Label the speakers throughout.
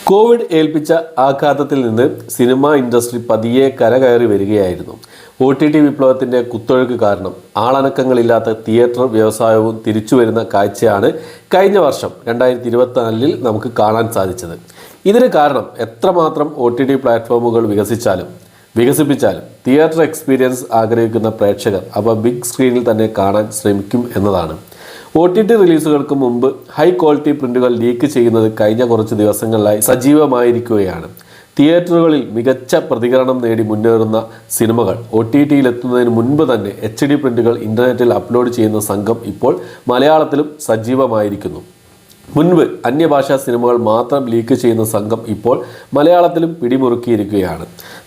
Speaker 1: Covid ഏൽപ്പിച്ച ആഘാതത്തിൽ നിന്ന് സിനിമാ ഇൻഡസ്ട്രി പതിയെ കരകയറി വരികയായിരുന്നു. OTT വിപ്ലവത്തിൻ്റെ കുത്തൊഴുക്ക് കാരണം ആളനക്കങ്ങളില്ലാത്ത തിയേറ്റർ വ്യവസായവും തിരിച്ചുവരുന്ന കാഴ്ചയാണ് കഴിഞ്ഞ വർഷം 2024 നമുക്ക് കാണാൻ സാധിച്ചത്. ഇതിന് കാരണം എത്രമാത്രം OTT പ്ലാറ്റ്ഫോമുകൾ വികസിപ്പിച്ചാലും തിയേറ്റർ എക്സ്പീരിയൻസ് ആഗ്രഹിക്കുന്ന പ്രേക്ഷകർ അവ ബിഗ് സ്ക്രീനിൽ തന്നെ കാണാൻ ശ്രമിക്കും എന്നതാണ്. OTT റിലീസുകൾക്ക് മുമ്പ് ഹൈ ക്വാളിറ്റി പ്രിന്റുകൾ ലീക്ക് ചെയ്യുന്നത് കഴിഞ്ഞ കുറച്ച് ദിവസങ്ങളിലായി സജീവമായിരിക്കുകയാണ്. തിയേറ്ററുകളിൽ മികച്ച പ്രതികരണം നേടി മുന്നേറുന്ന സിനിമകൾ OTTയിലെത്തുന്നതിന് മുൻപ് തന്നെ HD പ്രിന്റുകൾ ഇൻ്റർനെറ്റിൽ അപ്ലോഡ് ചെയ്യുന്ന സംഘം ഇപ്പോൾ മലയാളത്തിലും സജീവമായിരിക്കുന്നു. മുൻപ് അന്യഭാഷാ സിനിമകൾ മാത്രം ലീക്ക് ചെയ്യുന്ന സംഘം ഇപ്പോൾ മലയാളത്തിലും പിടിമുറുക്കിയിരിക്കുകയാണ്.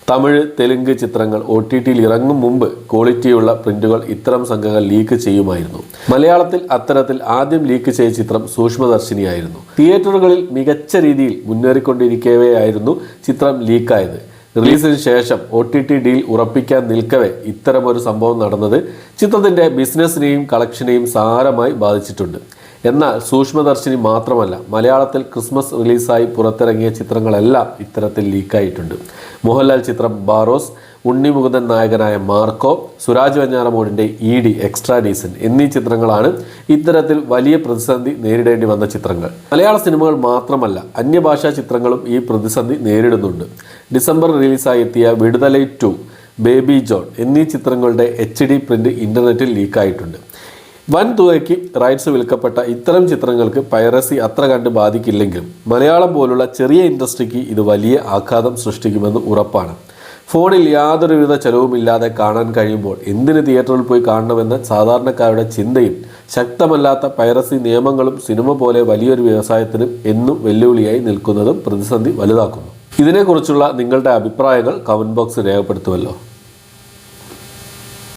Speaker 1: തമിഴ്, തെലുങ്ക് ചിത്രങ്ങൾ OTTയിൽ ഇറങ്ങും മുമ്പ് ക്വാളിറ്റിയുള്ള പ്രിന്റുകൾ ഇത്തരം സംഘങ്ങൾ ലീക്ക് ചെയ്യുമായിരുന്നു. മലയാളത്തിൽ അത്തരത്തിൽ ആദ്യം ലീക്ക് ചെയ്ത ചിത്രം സൂക്ഷ്മദർശിനിയായിരുന്നു. തിയേറ്ററുകളിൽ മികച്ച രീതിയിൽ മുന്നേറിക്കൊണ്ടിരിക്കവെയായിരുന്നു ചിത്രം ലീക്കായത്. റിലീസിന് ശേഷം OTT ഡീൽ ഉറപ്പിക്കാൻ നിൽക്കവേ ഇത്തരമൊരു സംഭവം നടന്നത് ചിത്രത്തിൻ്റെ ബിസിനസ്സിനെയും കളക്ഷനെയും സാരമായി ബാധിച്ചിട്ടുണ്ട്. എന്നാൽ സൂക്ഷ്മദർശിനി മാത്രമല്ല, മലയാളത്തിൽ ക്രിസ്മസ് റിലീസായി പുറത്തിറങ്ങിയ ചിത്രങ്ങളെല്ലാം ഇത്തരത്തിൽ ലീക്കായിട്ടുണ്ട്. മോഹൻലാൽ ചിത്രം ബാറോസ്, ഉണ്ണി മുകുന്ദൻ നായകനായ മാർക്കോ, സുരാജ് വെഞ്ഞാറമൂടിൻ്റെ ED എക്സ്ട്രാ ഡീസൻറ്റ് എന്നീ ചിത്രങ്ങളാണ് ഇത്തരത്തിൽ വലിയ പ്രതിസന്ധി നേരിടേണ്ടി വന്ന ചിത്രങ്ങൾ. മലയാള സിനിമകൾ മാത്രമല്ല, അന്യഭാഷാ ചിത്രങ്ങളും ഈ പ്രതിസന്ധി നേരിടുന്നുണ്ട്. ഡിസംബർ റിലീസായി എത്തിയ വിടുതലൈ 2, ബേബി ജോൺ എന്നീ ചിത്രങ്ങളുടെ HD പ്രിന്റ് ഇൻ്റർനെറ്റിൽ ലീക്കായിട്ടുണ്ട്. വൻ തുകയ്ക്ക് റൈറ്റ്സ് വിൽക്കപ്പെട്ട ഇത്തരം ചിത്രങ്ങൾക്ക് പൈറസി അത്ര കണ്ട് ബാധിക്കില്ലെങ്കിലും മലയാളം പോലുള്ള ചെറിയ ഇൻഡസ്ട്രിക്ക് ഇത് വലിയ ആഘാതം സൃഷ്ടിക്കുമെന്ന് ഉറപ്പാണ്. ഫോണിൽ യാതൊരുവിധ ചെലവുമില്ലാതെ കാണാൻ കഴിയുമ്പോൾ എന്തിന് തിയേറ്ററിൽ പോയി കാണണമെന്ന സാധാരണക്കാരുടെ ചിന്തയും ശക്തമല്ലാത്ത പൈറസി നിയമങ്ങളും സിനിമ പോലെ വലിയൊരു വ്യവസായത്തിനും എന്നും വെല്ലുവിളിയായി നിൽക്കുന്നതും പ്രതിസന്ധി വലുതാക്കുന്നു. ഇതിനെക്കുറിച്ചുള്ള നിങ്ങളുടെ അഭിപ്രായങ്ങൾ കമൻറ്റ് ബോക്സിൽ രേഖപ്പെടുത്തുമല്ലോ.